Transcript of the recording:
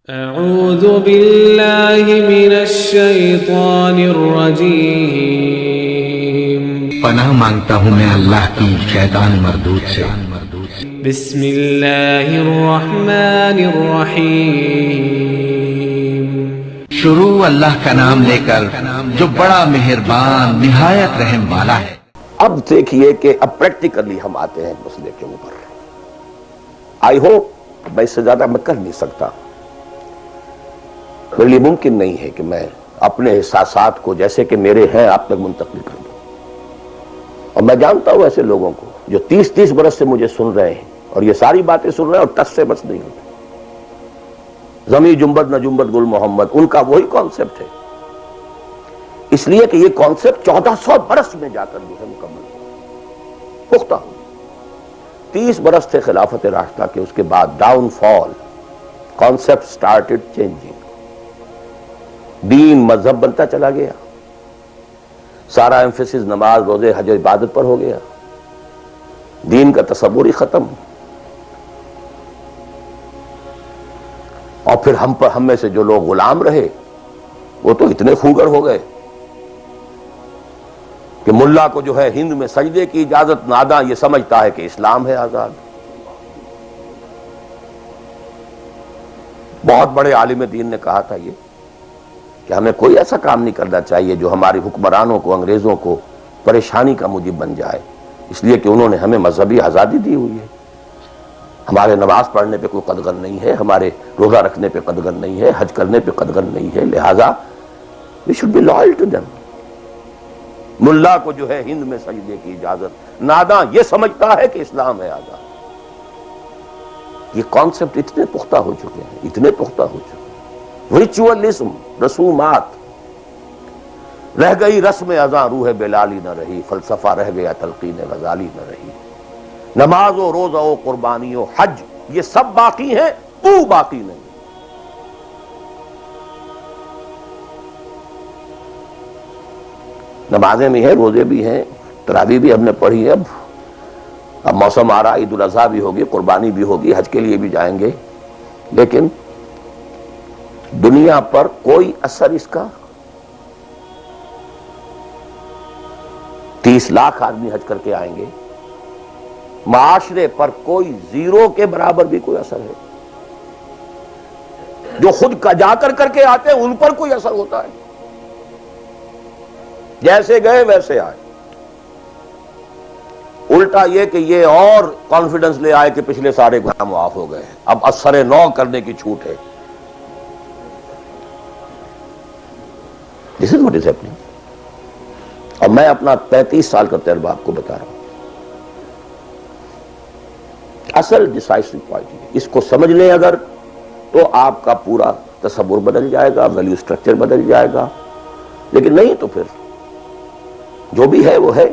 اعوذ باللہ من الشیطان الرجیم، پناہ مانگتا ہوں میں اللہ کی شیطان مردود سے۔ بسم اللہ الرحمن الرحیم، شروع اللہ کا نام لے کر جو بڑا مہربان نہایت رحم والا ہے۔ اب دیکھیے کہ اب پریکٹیکلی ہم آتے ہیں مسئلے کے اوپر۔ آئی ہوپ میں اس سے زیادہ میں کر نہیں سکتا، میرے لیے ممکن نہیں ہے کہ میں اپنے احساسات کو جیسے کہ میرے ہیں آپ تک منتقل کر دوں، اور میں جانتا ہوں ایسے لوگوں کو جو 30 برس سے مجھے سن رہے ہیں اور یہ ساری باتیں سن رہے ہیں اور ٹس سے بس نہیں ہوتے۔ زمیں جنبد نہ جنبد گل محمد، ان کا وہی کانسیپٹ ہے، اس لیے کہ یہ کانسیپٹ 1400 برس میں جا کر جو ہے مکمل پختہ ہو۔ 30 برس تھے خلافت راشدہ کے، اس کے بعد ڈاؤن فال، کانسیپٹ سٹارٹڈ چینجنگ، دین مذہب بنتا چلا گیا، سارا ایمفیسس نماز روزے حج و عبادت پر ہو گیا، دین کا تصور ہی ختم، اور پھر ہم میں سے جو لوگ غلام رہے وہ تو اتنے خوگر ہو گئے کہ ملا کو جو ہے ہند میں سجدے کی اجازت، ناداں یہ سمجھتا ہے کہ اسلام ہے آزاد۔ بہت بڑے عالم دین نے کہا تھا یہ کہ ہمیں کوئی ایسا کام نہیں کرنا چاہیے جو ہماری حکمرانوں کو، انگریزوں کو پریشانی کا موجب بن جائے، اس لیے کہ انہوں نے ہمیں مذہبی آزادی دی ہوئی ہے، ہمارے نماز پڑھنے پہ کوئی قدغن نہیں ہے، ہمارے روزہ رکھنے پہ قدغن نہیں ہے، حج کرنے پہ قدغن نہیں ہے، لہذا we should be loyal to them۔ ملا کو جو ہے ہند میں سجدے کی اجازت، ناداں یہ سمجھتا ہے کہ اسلام ہے آزاد۔ یہ کانسیپٹ اتنے پختہ ہو چکے ہیں، اتنے پختہ ہو چکے ہیں۔ ریچولزم، رسومات، رہ گئی رسم ازاں روح بلالی نہ رہی، فلسفہ رہ گیا تلقین غزالی نہ رہی، نماز و روزہ و قربانی و حج یہ سب باقی ہیں، تو باقی نہیں۔ نمازیں بھی ہیں، روزے بھی ہیں، تراویح بھی ہم نے پڑھی ہے، اب موسم آ رہا، عید الاضحیٰ بھی ہوگی، قربانی بھی ہوگی، حج کے لیے بھی جائیں گے، لیکن دنیا پر کوئی اثر اس کا؟ 30 لاکھ آدمی حج کر کے آئیں گے، معاشرے پر کوئی زیرو کے برابر بھی کوئی اثر ہے؟ جو خود جا کر کے آتے ہیں ان پر کوئی اثر ہوتا ہے؟ جیسے گئے ویسے آئے۔ الٹا یہ کہ یہ اور کانفیڈنس لے آئے کہ پچھلے سارے گناہ معاف ہو گئے، اب اثر نو کرنے کی چھوٹ ہے۔ This is what is happening۔ اور میں اپنا 35 سال کا تجربہ آپ کو بتا رہا ہوں۔ اصل ڈیسائسو پوائنٹ ہے، اس کو سمجھ لیں اگر تو آپ کا پورا تصور بدل جائے گا، ویلیو سٹرکچر بدل جائے گا، لیکن نہیں تو پھر جو بھی ہے وہ ہے۔